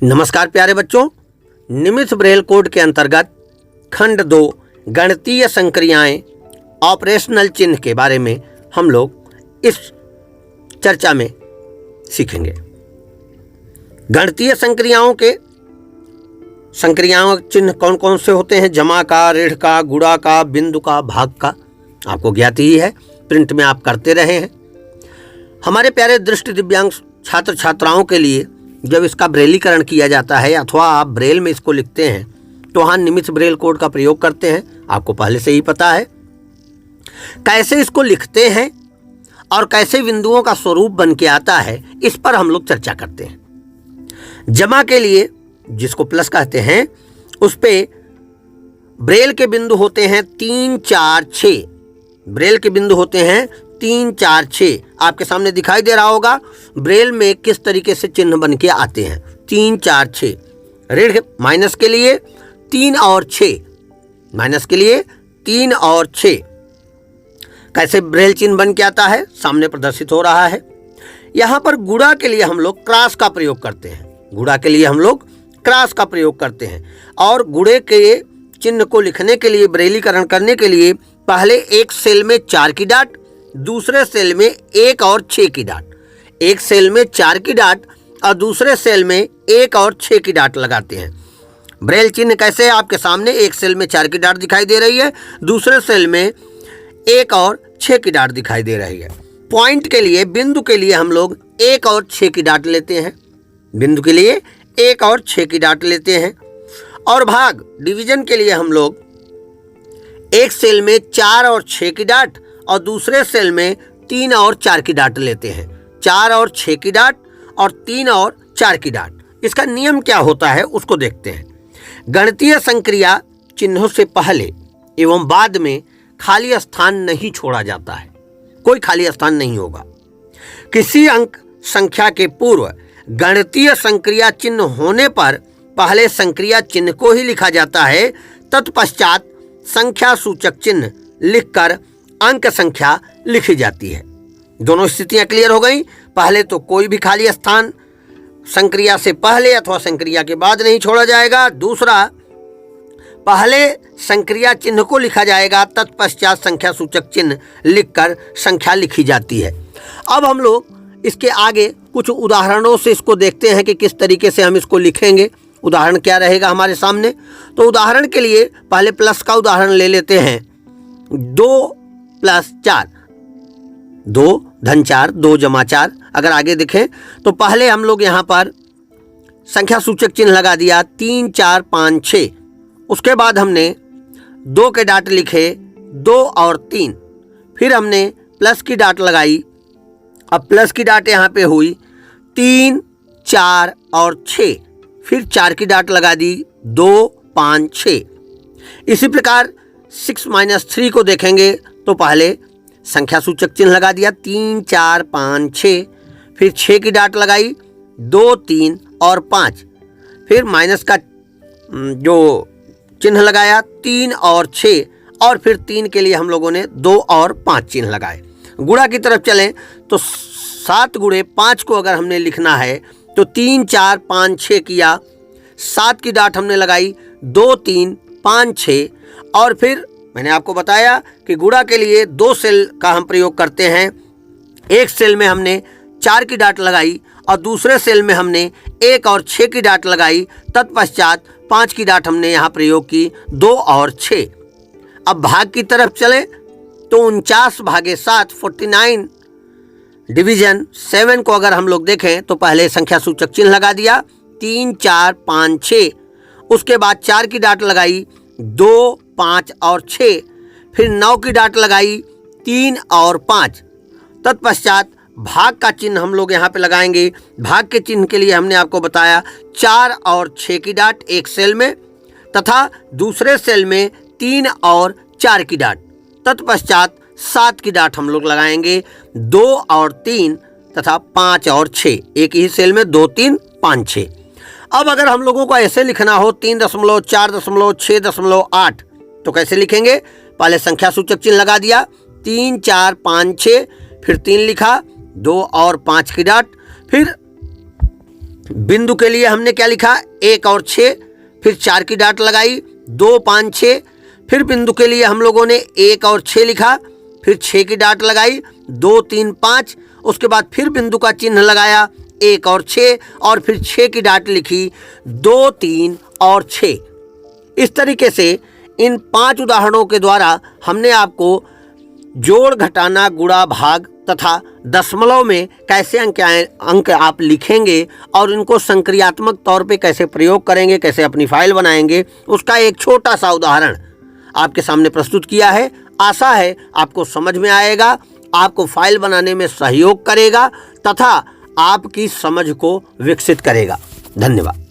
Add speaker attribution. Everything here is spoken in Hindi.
Speaker 1: नमस्कार प्यारे बच्चों, निमित्त ब्रेल कोड के अंतर्गत खंड 2 गणितीय संक्रियाएं ऑपरेशनल चिन्ह के बारे में हम लोग इस चर्चा में सीखेंगे। गणितीय संक्रियाओं चिन्ह कौन कौन से होते हैं? जमा का, ऋण का, गुणा का, बिंदु का, भाग का आपको ज्ञात ही है, प्रिंट में आप करते रहे हैं। हमारे प्यारे दृष्टि दिव्यांग छात्र छात्राओं के लिए जब इसका ब्रेलीकरण किया जाता है अथवा आप ब्रेल में इसको लिखते हैं तो वहाँ निमित्त ब्रेल कोड का प्रयोग करते हैं। आपको पहले से ही पता है कैसे इसको लिखते हैं और कैसे बिंदुओं का स्वरूप बन के आता है, इस पर हम लोग चर्चा करते हैं। जमा के लिए, जिसको प्लस कहते हैं, उस पे ब्रेल के बिंदु होते हैं 3, 4, 6। ब्रेल के बिंदु होते हैं 3, 4, 6। आपके सामने दिखाई दे रहा होगा ब्रेल में किस तरीके से चिन्ह बन के आते हैं। 3, 4, 6। ऋण माइनस के लिए 3 और 6, माइनस के लिए 3 और 6। कैसे ब्रेल चिन्ह बन के आता है सामने प्रदर्शित हो रहा है। यहाँ पर गुणा के लिए हम लोग क्रॉस का प्रयोग करते हैं। गुणा के लिए हम लोग क्रॉस का प्रयोग करते हैं और गुणे के चिन्ह को लिखने के लिए, ब्रेलीकरण करने के लिए पहले एक सेल में 4 की डाट, दूसरे सेल में 1 और 6 की डाट। एक सेल में 4 की डाट और दूसरे सेल में 1 और 6 की डाट लगाते हैं। ब्रेल चिन्ह कैसे है आपके सामने? एक सेल में 4 की डाट दिखाई दे रही है, दूसरे सेल में 1 और 6 की डाट दिखाई दे रही है। पॉइंट के लिए, बिंदु के लिए हम लोग 1 और 6 की डाट लेते हैं। बिंदु के लिए 1 और 6 की डाट लेते हैं। और भाग, डिवीजन के लिए हम लोग एक सेल में 4 और 6 की डाट और दूसरे सेल में 3 और 4 की डाट लेते हैं। 4 और 6 की डाट और 3 और 4 की डाट। इसका नियम क्या होता है उसको देखते हैं। गणितीय संक्रिया चिन्हों से पहले एवं बाद में खाली स्थान नहीं छोड़ा जाता है। कोई खाली स्थान नहीं होगा। किसी अंक संख्या के पूर्व गणितीय संक्रिया चिन्ह होने पर पहले संक्रिया चिन्ह को ही लिखा जाता है, तत्पश्चात संख्या सूचक चिन्ह लिखकर अंक संख्या लिखी जाती है। दोनों स्थितियां क्लियर हो गई। पहले तो कोई भी खाली स्थान संक्रिया से पहले अथवा संक्रिया के बाद नहीं छोड़ा जाएगा। दूसरा, पहले संक्रिया चिन्ह को लिखा जाएगा, तत्पश्चात संख्या सूचक चिन्ह लिखकर संख्या लिखी जाती है। अब हम लोग इसके आगे कुछ उदाहरणों से इसको देखते हैं कि किस तरीके से हम इसको लिखेंगे। उदाहरण क्या रहेगा हमारे सामने? तो उदाहरण के लिए पहले प्लस का उदाहरण ले लेते हैं। 2 + 4, 2 धन 4, 2 जमा 4। अगर आगे देखें तो पहले हम लोग यहाँ पर संख्या सूचक चिन्ह लगा दिया 3, 4, 5, 6। उसके बाद हमने 2 के डाट लिखे 2 और 3। फिर हमने प्लस की डाट लगाई। अब प्लस की डाट यहाँ पे हुई 3, 4 और 6। फिर 4 की डाट लगा दी 2, 5, 6। इसी प्रकार 6 - 3 को देखेंगे तो पहले संख्या सूचक चिन्ह लगा दिया 3, 4, 5, 6। फिर 6 की डाट लगाई 2, 3 और 5। फिर माइनस का जो चिन्ह लगाया 3 और 6। और फिर 3 के लिए हम लोगों ने 2 और 5 चिन्ह लगाए। गुणा की तरफ चलें तो 7 × 5 को अगर हमने लिखना है तो 3, 4, 5, 6 किया। 7 की डाट हमने लगाई 2, 3, 5, 6। और फिर मैंने आपको बताया कि गुणा के लिए 2 सेल का हम प्रयोग करते हैं। एक सेल में हमने 4 की डाट लगाई और दूसरे सेल में हमने 1 और 6 की डाट लगाई। तत्पश्चात 5 की डाट हमने यहाँ प्रयोग की 2 और 6। अब भाग की तरफ चले तो 49/7 49 डिवीजन 7 को अगर हम लोग देखें तो पहले संख्या सूचक चिन्ह लगा दिया 3, 4, 5, 6। उसके बाद 4 की डाट लगाई 2, 5 और 6। फिर 9 की डाट लगाई 3 और 5। तत्पश्चात भाग का चिन्ह हम लोग यहाँ पे लगाएंगे। भाग के चिन्ह के लिए हमने आपको बताया 4 और 6 की डाट एक सेल में तथा दूसरे सेल में 3 और 4 की डाट। तत्पश्चात 7 की डाट हम लोग लगाएंगे 2 और 3 तथा 5 और 6। एक ही सेल में 2, 3, 5, 6। अब अगर हम लोगों को ऐसे लिखना हो 3.4.6.8 तो कैसे लिखेंगे? पहले संख्या सूचक चिन्ह लगा दिया 3, 4, 5, 6। फिर 3 लिखा, 2 और 5 की डाट। फिर बिंदु के लिए हमने क्या लिखा, 1 और 6, फिर 4 की डाट लगाई, 2 5 6, फिर बिंदु के लिए हम लोगों ने 1 और 6 लिखा, फिर 6 की डाट लगाई, 2 3 5, उसके बाद फिर बिंदु का चिन्ह लगाया, 1 और 6, और फिर 6 की डाट लिखी, 2 3 और 6। इस तरीके से इन 5 उदाहरणों के द्वारा हमने आपको जोड़, घटाना, गुणा, भाग तथा दशमलव में कैसे अंक आप लिखेंगे और इनको संक्रियात्मक तौर पे कैसे प्रयोग करेंगे, कैसे अपनी फाइल बनाएंगे, उसका एक छोटा सा उदाहरण आपके सामने प्रस्तुत किया है। आशा है आपको समझ में आएगा, आपको फाइल बनाने में सहयोग करेगा तथा आपकी समझ को विकसित करेगा। धन्यवाद।